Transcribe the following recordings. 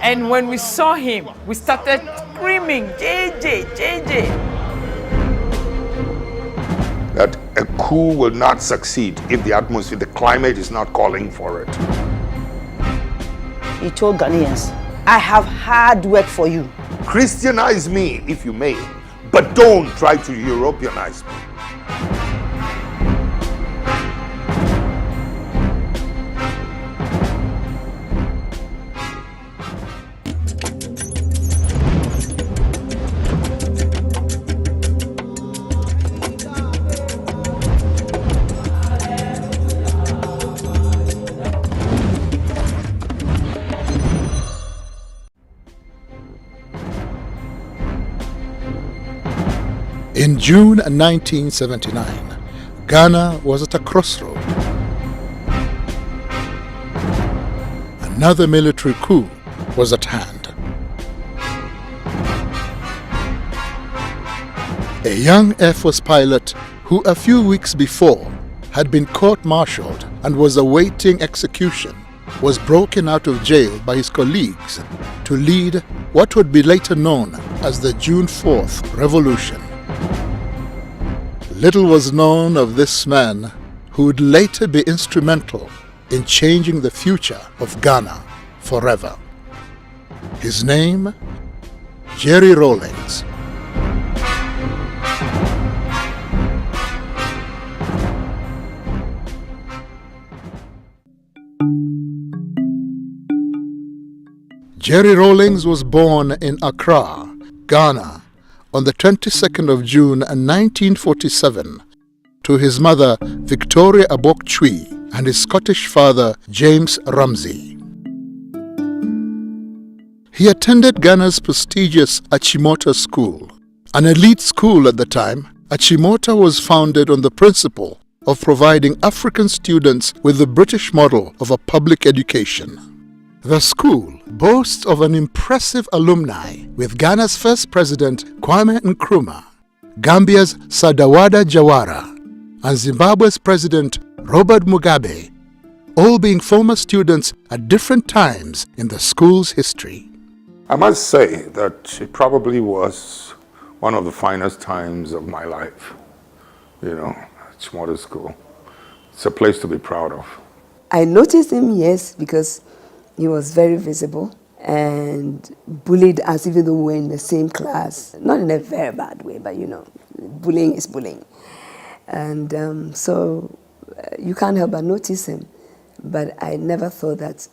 And when we saw him, we started screaming, JJ, JJ. That a coup will not succeed if the atmosphere, the climate is not calling for it. He told Ghanaians, I have hard work for you. Christianize me if you may, but don't try to Europeanize me. In June 1979, Ghana was at a crossroad. Another military coup was at hand. A young Air Force pilot who a few weeks before had been court-martialed and was awaiting execution was broken out of jail by his colleagues to lead what would be later known as the June 4th Revolution. Little was known of this man who would later be instrumental in changing the future of Ghana forever. His name, Jerry Rawlings. Jerry Rawlings was born in Accra, Ghana, on the 22nd of June 1947 to his mother Victoria Abok-Chui and his Scottish father James Ramsey. He attended Ghana's prestigious Achimota School. An elite school at the time, Achimota was founded on the principle of providing African students with the British model of a public education. The school boasts of an impressive alumni with Ghana's first president Kwame Nkrumah, Gambia's Sadawada Jawara, and Zimbabwe's president Robert Mugabe, all being former students at different times in the school's history. I must say that it probably was one of the finest times of my life. You know, Achimota School. It's a place to be proud of. I noticed him, yes, because he was very visible and bullied us even though we were in the same class. Not in a very bad way, but you know, bullying is bullying. And so you can't help but notice him. But I never thought that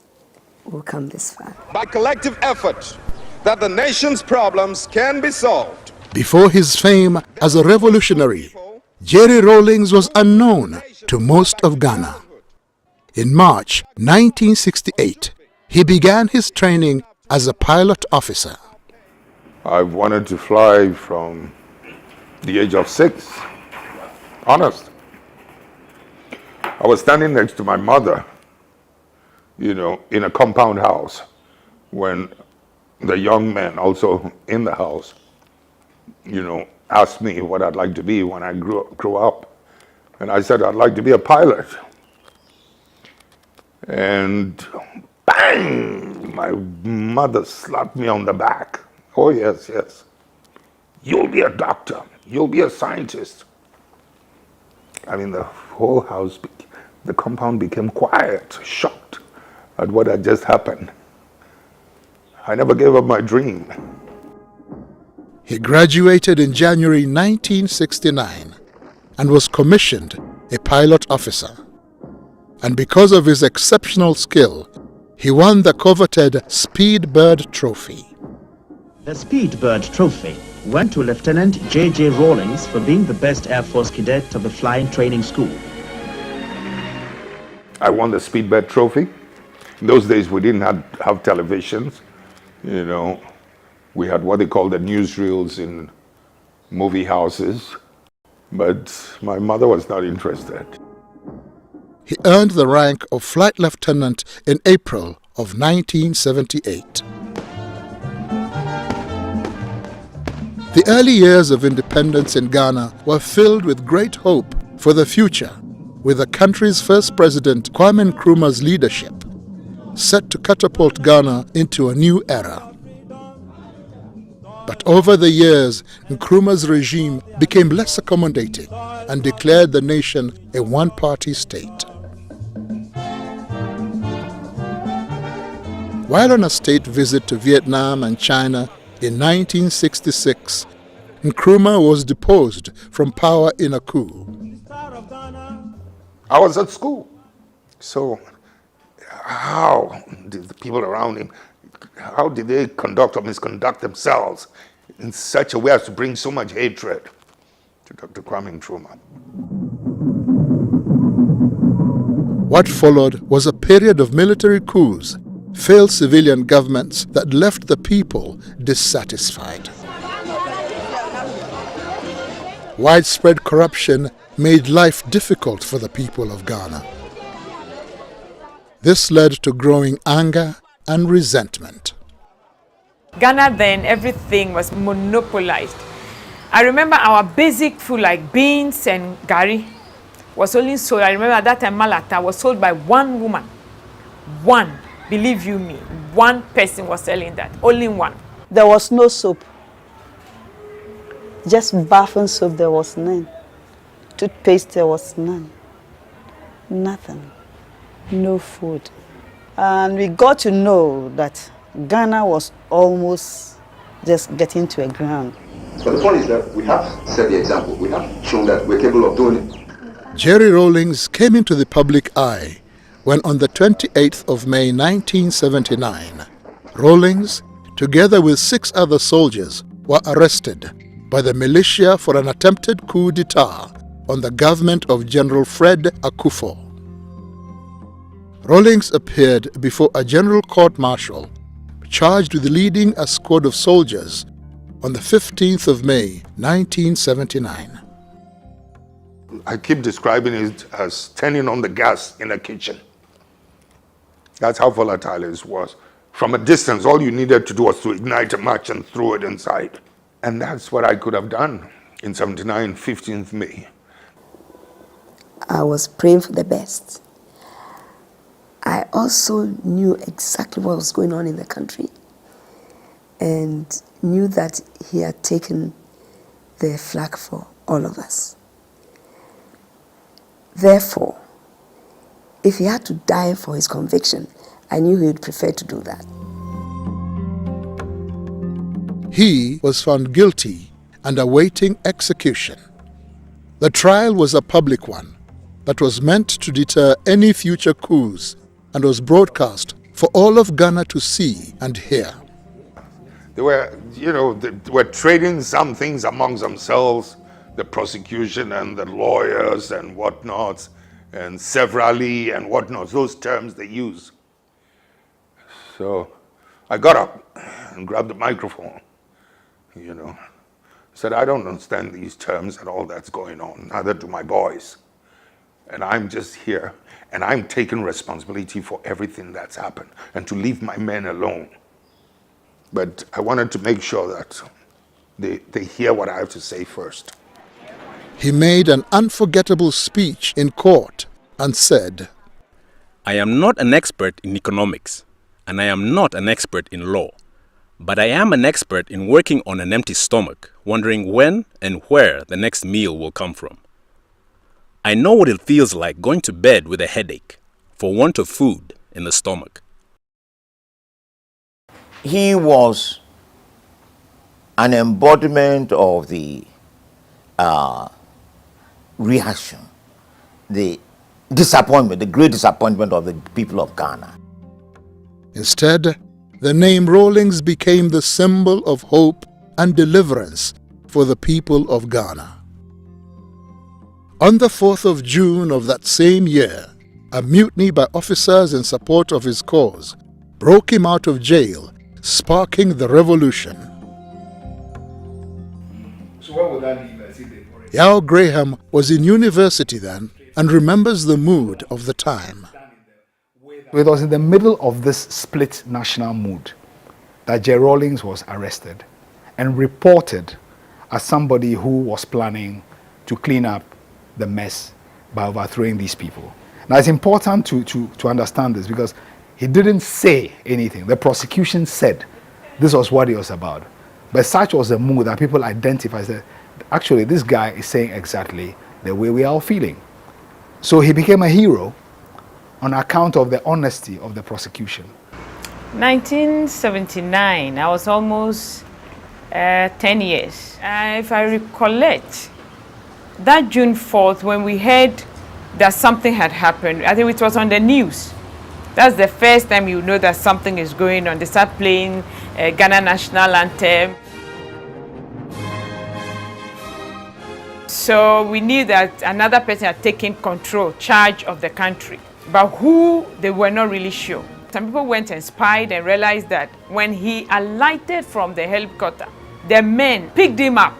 we'll come this far. By collective effort, that the nation's problems can be solved. Before his fame as a revolutionary, Jerry Rawlings was unknown to most of Ghana. In March 1968, he began his training as a pilot officer. I've wanted to fly from the age of 6. Honest. I was standing next to my mother, you know, in a compound house when the young man also in the house, you know, asked me what I'd like to be when I grew up. And I said, I'd like to be a pilot. And bang, my mother slapped me on the back. Oh, yes, yes. You'll be a doctor. You'll be a scientist. I mean, the whole house, the compound became quiet, shocked at what had just happened. I never gave up my dream. He graduated in January 1969 and was commissioned a pilot officer. And because of his exceptional skill, he won the coveted Speed Bird Trophy. The Speed Bird Trophy went to Lieutenant J.J. Rawlings for being the best Air Force cadet of the flying training school. I won the Speed Bird Trophy. In those days, we didn't have televisions. You know, we had what they call the newsreels in movie houses. But my mother was not interested. He earned the rank of flight lieutenant in April of 1978. The early years of independence in Ghana were filled with great hope for the future with the country's first president Kwame Nkrumah's leadership. set to catapult Ghana into a new era. But over the years, Nkrumah's regime became less accommodating and declared the nation a one-party state. While on a state visit to Vietnam and China in 1966, Nkrumah was deposed from power in a coup. I was at school. So how did the people around him, how did they conduct or misconduct themselves in such a way as to bring so much hatred to Dr. Kwame Nkrumah? What followed was a period of military coups, failed civilian governments that left the people dissatisfied. Widespread corruption made life difficult for the people of Ghana. This led to growing anger and resentment. Ghana then, everything was monopolized. I remember our basic food like beans and gari was only sold. I remember at that time Malata was sold by one woman. One, believe you me, one person was selling that, only one. There was no soap. Just bathing soap, there was none. Toothpaste, there was none. Nothing. No food. And we got to know that Ghana was almost just getting to a ground. But the point is that we have set the example. We have shown that we're capable of doing it. Jerry Rawlings came into the public eye when on the 28th of May 1979, Rawlings, together with 6 other soldiers, were arrested by the militia for an attempted coup d'etat on the government of General Fred Akufo. Rawlings appeared before a general court-martial charged with leading a squad of soldiers on the 15th of May 1979. I keep describing it as turning on the gas in a kitchen. That's how volatile it was. From a distance, all you needed to do was to ignite a match and throw it inside. And that's what I could have done in 79, 15th May. I was praying for the best. I also knew exactly what was going on in the country and knew that he had taken the flag for all of us. Therefore, if he had to die for his conviction, I knew he would prefer to do that. He was found guilty and awaiting execution. The trial was a public one that was meant to deter any future coups and was broadcast for all of Ghana to see and hear. They were, they were trading some things amongst themselves, the prosecution and the lawyers and whatnots, and severally and whatnots, those terms they use. So I got up and grabbed the microphone, said, I don't understand these terms and all that's going on, neither do my boys. And I'm just here, and I'm taking responsibility for everything that's happened, and to leave my men alone. But I wanted to make sure that they hear what I have to say first. He made an unforgettable speech in court and said, I am not an expert in economics, and I am not an expert in law, but I am an expert in working on an empty stomach, wondering when and where the next meal will come from. I know what it feels like going to bed with a headache for want of food in the stomach. He was an embodiment of the reaction, the disappointment, the great disappointment of the people of Ghana. Instead, the name Rawlings became the symbol of hope and deliverance for the people of Ghana. On the 4th of June of that same year, a mutiny by officers in support of his cause broke him out of jail, sparking the revolution. So what would that leave us? Yao Graham was in university then and remembers the mood of the time. It was in the middle of this split national mood that J. Rawlings was arrested and reported as somebody who was planning to clean up the mess by overthrowing these people. Now it's important to understand this because He didn't say anything. The prosecution said this was what it was about. But such was the mood that people identified that actually this guy is saying exactly the way we are all feeling. So he became a hero on account of the honesty of the prosecution. 1979, I was almost 10 years. If I recollect, that June 4th, when we heard that something had happened, I think it was on the news. That's the first time you know that something is going on. They start playing Ghana national anthem. So we knew that another person had taken charge of the country. But who, they were not really sure. Some people went and spied and realized that when he alighted from the helicopter, the men picked him up.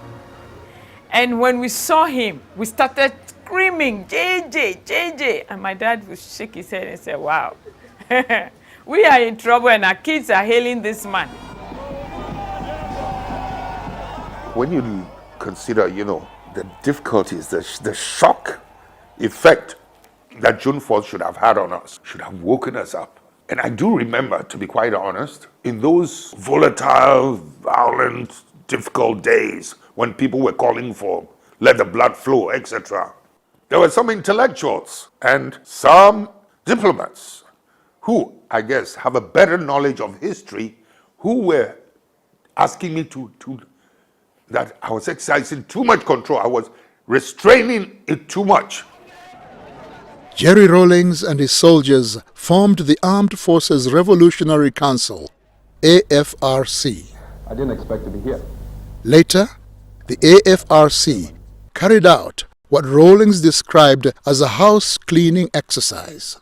And when we saw him, we started screaming, JJ, JJ. And my dad would shake his head and say, wow, we are in trouble and our kids are hailing this man. When you consider, the difficulties, the shock effect that June 4th should have had on us, should have woken us up. And I do remember, to be quite honest, in those volatile, violent, difficult days when people were calling for let the blood flow, etc., there were some intellectuals and some diplomats who, I guess, have a better knowledge of history, who were asking me that I was exercising too much control. I was restraining it too much. Jerry Rawlings and his soldiers formed the Armed Forces Revolutionary Council, AFRC. I didn't expect to be here. Later, the AFRC carried out what Rawlings described as a house cleaning exercise.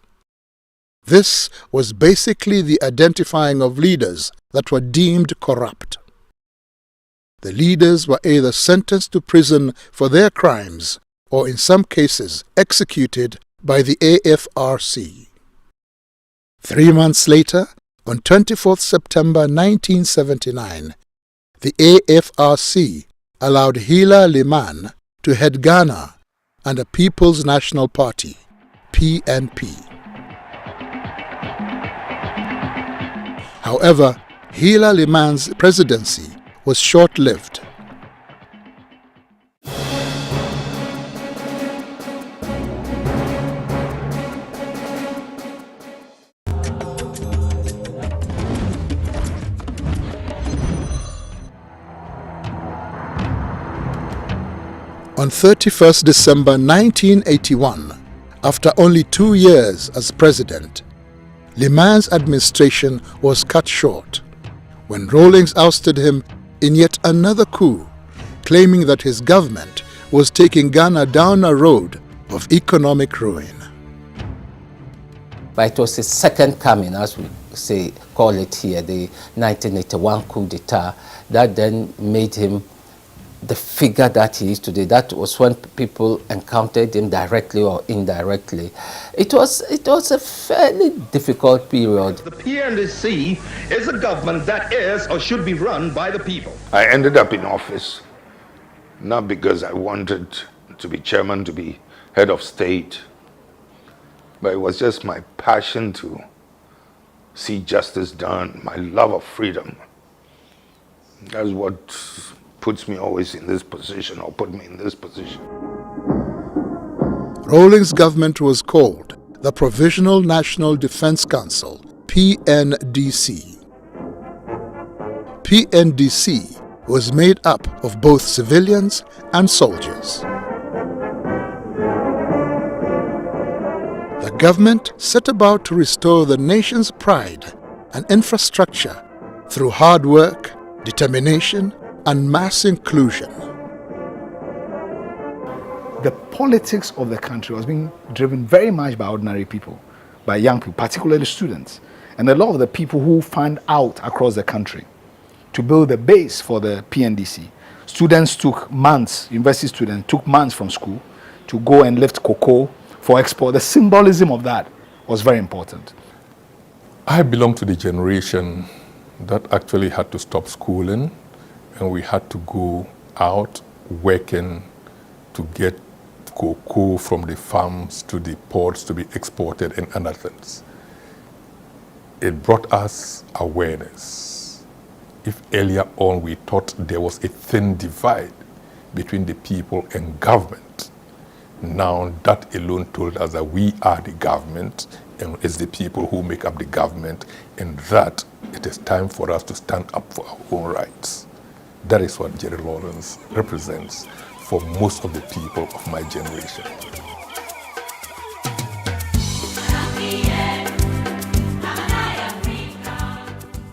This was basically the identifying of leaders that were deemed corrupt. The leaders were either sentenced to prison for their crimes or in some cases executed by the AFRC. 3 months later, on 24th September 1979, the AFRC allowed Hila Liman to head Ghana and the People's National Party, PNP. However, Hila Liman's presidency was short-lived. On 31st December 1981, after only 2 years as president, Liman's administration was cut short when Rawlings ousted him in yet another coup, claiming that his government was taking Ghana down a road of economic ruin. But it was his second coming, as we call it here, the 1981 coup d'etat, that then made him the figure that he is today. That was when people encountered him directly or indirectly. It was a fairly difficult period. The PNDC is a government that is or should be run by the people. I ended up in office not because I wanted to be chairman, to be head of state, but it was just my passion to see justice done, my love of freedom. That's what puts me always in this position, or put me in this position. Rawlings' government was called the Provisional National Defense Council, PNDC. PNDC was made up of both civilians and soldiers. The government set about to restore the nation's pride and infrastructure through hard work, determination, and mass inclusion. The politics of the country was being driven very much by ordinary people, by young people, particularly students. And a lot of the people who fanned out across the country to build the base for the PNDC. Students took months, university students took months from school to go and lift cocoa for export. The symbolism of that was very important. I belong to the generation that actually had to stop schooling, and we had to go out working to get cocoa from the farms to the ports to be exported and other things. It brought us awareness. If earlier on we thought there was a thin divide between the people and government, now that alone told us that we are the government and it's the people who make up the government, and that it is time for us to stand up for our own rights. That is what Jerry Rawlings represents for most of the people of my generation.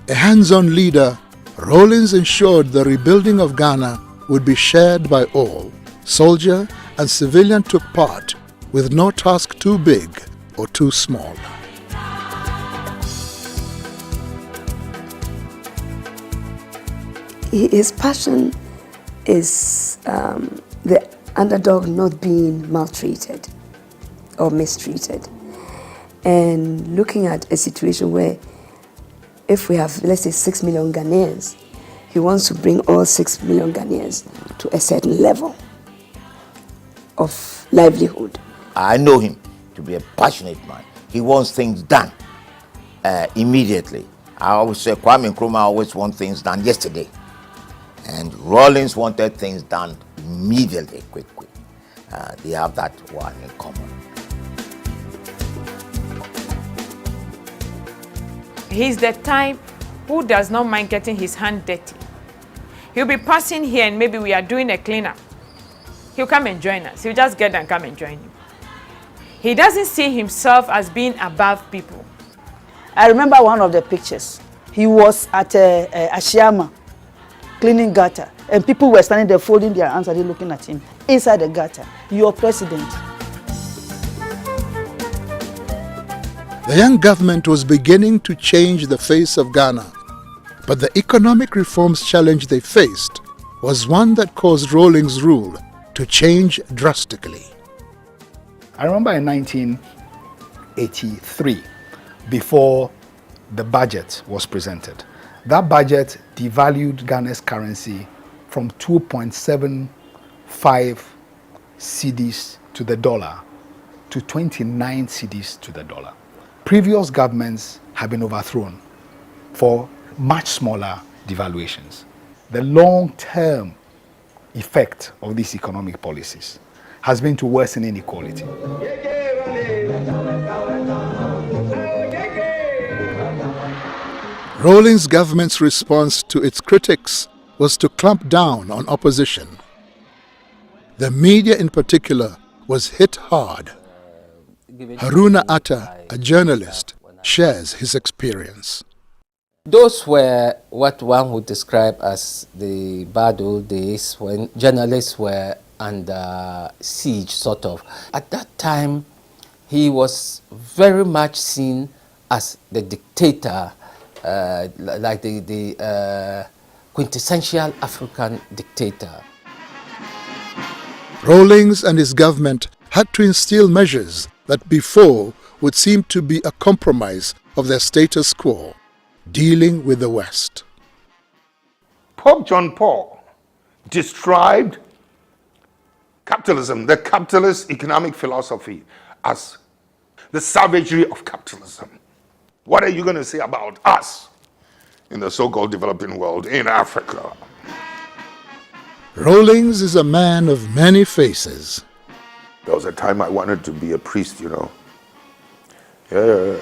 A hands-on leader, Rawlings ensured the rebuilding of Ghana would be shared by all. Soldier and civilian took part, with no task too big or too small. His passion is the underdog not being maltreated or mistreated. And looking at a situation where if we have, let's say, 6 million Ghanaians, he wants to bring all 6 million Ghanaians to a certain level of livelihood. I know him to be a passionate man. He wants things done immediately. I always say Kwame Nkrumah always wants things done yesterday. And Rawlings wanted things done immediately, quick. They have that one in common. He's the type who does not mind getting his hand dirty. He'll be passing here and maybe we are doing a cleanup. He'll come and join us. He'll just get and come and join you. He doesn't see himself as being above people. I remember one of the pictures. He was at Ashiama, cleaning gutter, and people were standing there folding their hands and looking at him inside the gutter. Your president. The young government was beginning to change the face of Ghana, but the economic reforms challenge they faced was one that caused Rawlings' rule to change drastically. I remember in 1983, before the budget was presented, that budget devalued Ghana's currency from 2.75 cedis to the dollar to 29 cedis to the dollar. Previous governments have been overthrown for much smaller devaluations. The long-term effect of these economic policies has been to worsen inequality. Rawlings' government's response to its critics was to clamp down on opposition. The media in particular was hit hard. Haruna Atta, a journalist, shares his experience. Those were what one would describe as the bad old days when journalists were under siege, sort of. At that time, he was very much seen as the dictator, like the quintessential African dictator. Rawlings and his government had to instill measures that before would seem to be a compromise of their status quo, dealing with the West. Pope John Paul described capitalism, the capitalist economic philosophy, as the savagery of capitalism. What are you going to say about us in the so-called developing world, in Africa? Rawlings is a man of many faces. There was a time I wanted to be a priest, you know. Yeah.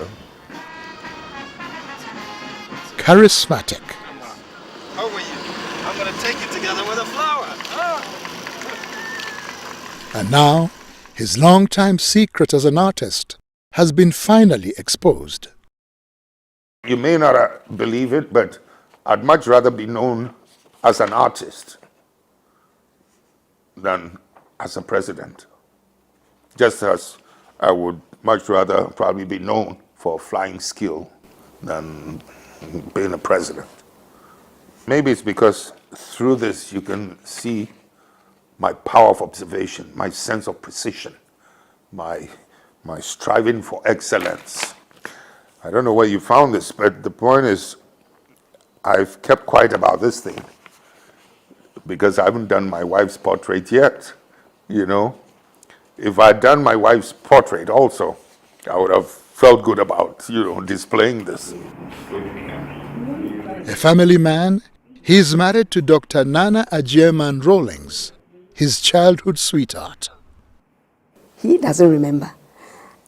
Charismatic. How are you? I'm going to take you together with a flower. And now, his long-time secret as an artist has been finally exposed. You may not believe it, but I'd much rather be known as an artist than as a president. Just as I would much rather probably be known for flying skill than being a president. Maybe it's because through this you can see my power of observation, my sense of precision, my striving for excellence. I don't know where you found this, but the point is I've kept quiet about this thing because I haven't done my wife's portrait yet, you know. If I'd done my wife's portrait also, I would have felt good about, displaying this. A family man, he is married to Dr. Nana Ajeman Rawlings, his childhood sweetheart. He doesn't remember.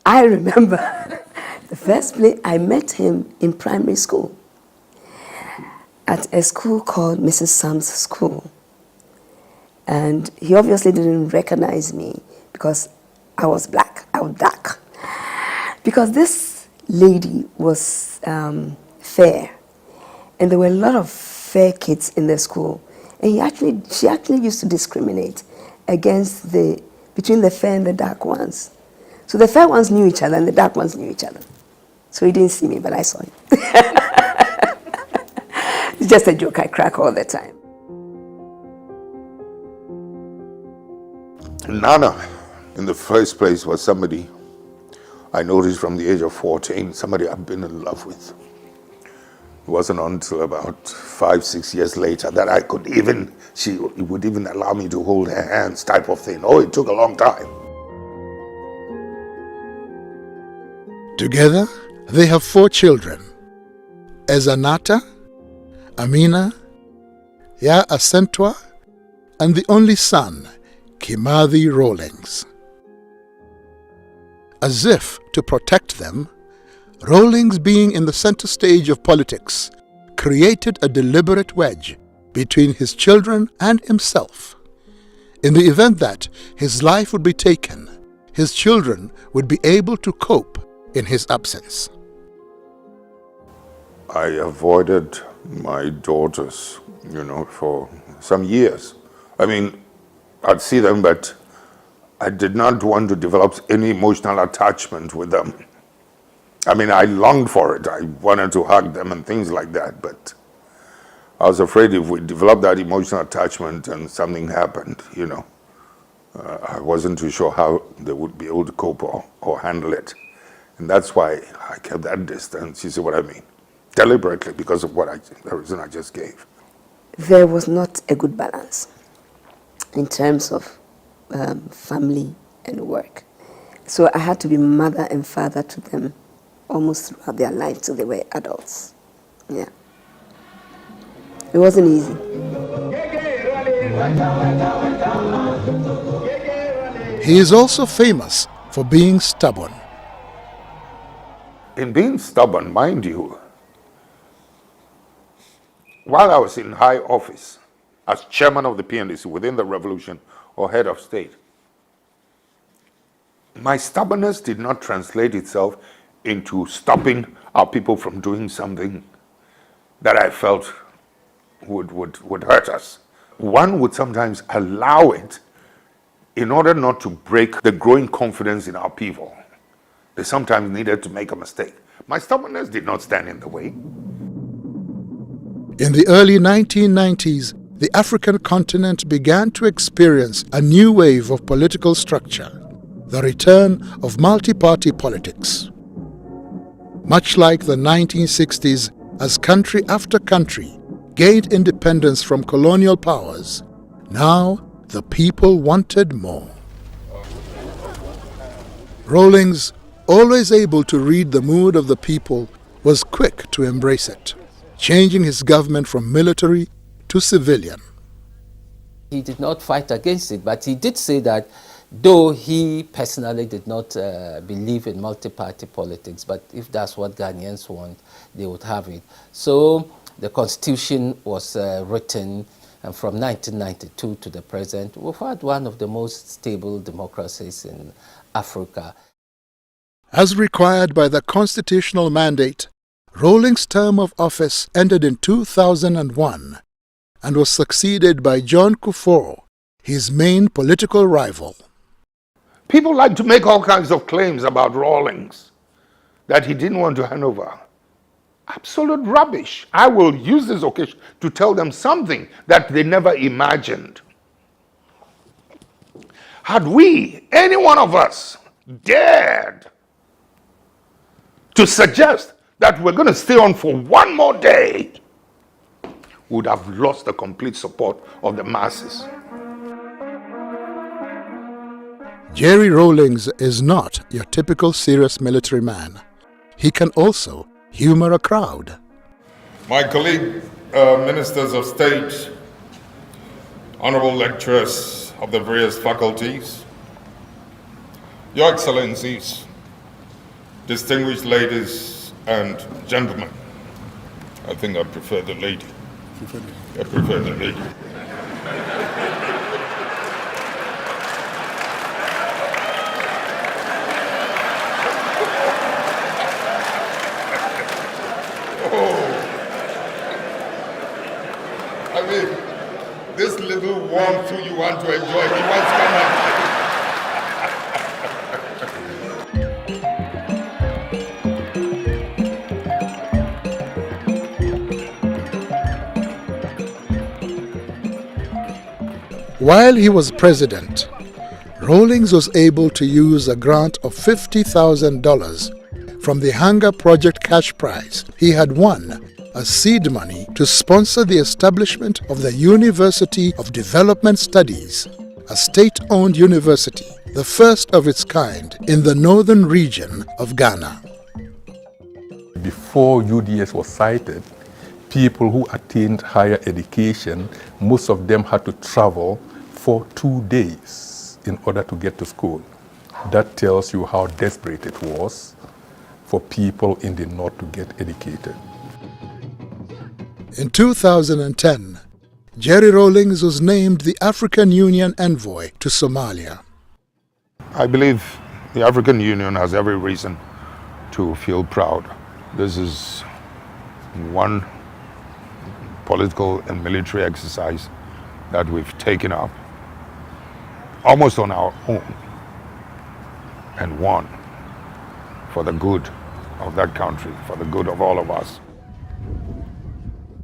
I remember the first place I met him in primary school at a school called Mrs. Sam's School. And he obviously didn't recognize me because I was black, I was dark. Because this lady was fair, and there were a lot of fair kids in the school. And she actually used to discriminate between the fair and the dark ones. So the fair ones knew each other and the dark ones knew each other. So he didn't see me, but I saw him. It's just a joke I crack all the time. Nana, in the first place, was somebody I noticed from the age of 14, somebody I've been in love with. It wasn't until about 5-6 years later that she would even allow me to hold her hands, type of thing. Oh, it took a long time. Together, they have 4 children: Ezanata, Amina, Ya Asentwa, and the only son, Kimathi Rawlings. As if to protect them, Rawlings, being in the center stage of politics, created a deliberate wedge between his children and himself. In the event that his life would be taken, his children would be able to cope in his absence. I avoided my daughters, for some years. I mean, I'd see them, but I did not want to develop any emotional attachment with them. I mean, I longed for it. I wanted to hug them and things like that, but I was afraid if we developed that emotional attachment and something happened, I wasn't too sure how they would be able to cope or handle it. And that's why I kept that distance, you see what I mean? Deliberately, because of the reason I just gave. There was not a good balance in terms of family and work. So I had to be mother and father to them almost throughout their life till they were adults. Yeah. It wasn't easy. He is also famous for being stubborn. In being stubborn, mind you, while I was in high office as chairman of the PNDC within the revolution or head of state, my stubbornness did not translate itself into stopping our people from doing something that I felt would hurt us. One would sometimes allow it in order not to break the growing confidence in our people. They sometimes needed to make a mistake. My stubbornness did not stand in the way. In the early 1990s, the African continent began to experience a new wave of political structure, the return of multi-party politics. Much like the 1960s, as country after country gained independence from colonial powers, now the people wanted more. Rawlings, always able to read the mood of the people, was quick to embrace it, changing his government from military to civilian. He did not fight against it, but he did say that though he personally did not believe in multi-party politics, but if that's what Ghanaians want, they would have it. So the constitution was written, and from 1992 to the present, we've had one of the most stable democracies in Africa. As required by the constitutional mandate, Rawlings' term of office ended in 2001 and was succeeded by John Kufuor, his main political rival. People like to make all kinds of claims about Rawlings, that he didn't want to hand over. Absolute rubbish. I will use this occasion to tell them something that they never imagined. Had we, any one of us, dared to suggest that we're going to stay on for one more day, we would have lost the complete support of the masses. Jerry Rawlings is not your typical serious military man. he can also humor a crowd. My colleague, ministers of state, honorable lecturers of the various faculties, your excellencies, distinguished ladies and gentlemen. I think I prefer the lady. I prefer the lady. I mean, this little warmth you want to enjoy, he wants to come up. While he was president, Rawlings was able to use a grant of $50,000 from the Hunger Project cash prize he had won as seed money to sponsor the establishment of the University of Development Studies, a state-owned university, the first of its kind in the northern region of Ghana. Before UDS was cited, people who attained higher education, most of them had to travel for 2 days in order to get to school. That tells you how desperate it was for people in the north to get educated. In 2010, Jerry Rawlings was named the African Union envoy to Somalia. I believe the African Union has every reason to feel proud. This is one political and military exercise that we've taken up almost on our own and won for the good of that country, for the good of all of us.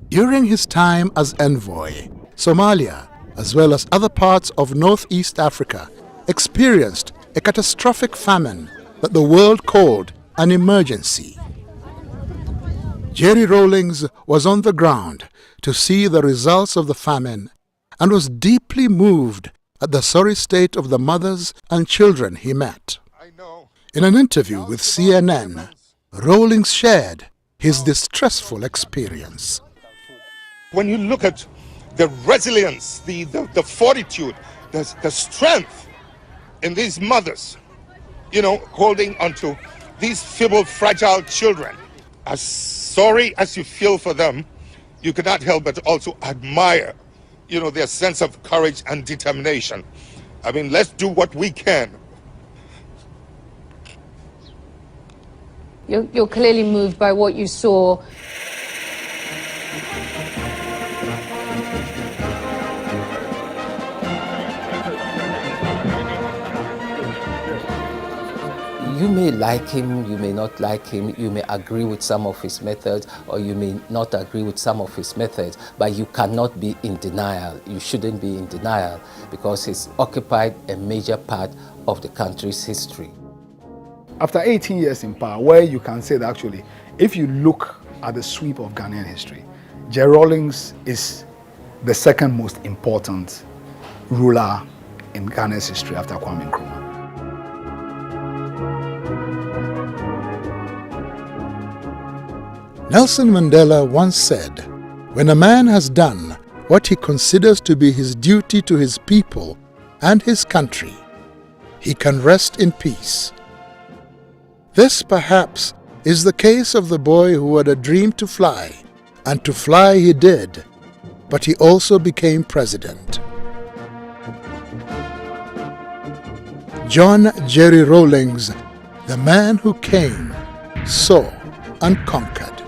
During his time as envoy, Somalia, as well as other parts of Northeast Africa, experienced a catastrophic famine that the world called an emergency. Jerry Rawlings was on the ground to see the results of the famine and was deeply moved at the sorry state of the mothers and children he met. In an interview with CNN, Rawlings shared his distressful experience. When you look at the resilience, the fortitude, the strength in these mothers, you know, holding onto these feeble, fragile children, as sorry as you feel for them, you cannot help but also admire, you know, their sense of courage and determination. I mean, let's do what we can. You're clearly moved by what you saw. You may like him, you may not like him, you may agree with some of his methods, or you may not agree with some of his methods, but you cannot be in denial. You shouldn't be in denial because he's occupied a major part of the country's history. After 18 years in power, where you can say that actually, if you look at the sweep of Ghanaian history, Jerry Rawlings is the second most important ruler in Ghana's history after Kwame Nkrumah. Nelson Mandela once said, "When a man has done what he considers to be his duty to his people and his country, he can rest in peace." This, perhaps, is the case of the boy who had a dream to fly, and to fly he did, but he also became president. John Jerry Rawlings, the man who came, saw, and conquered.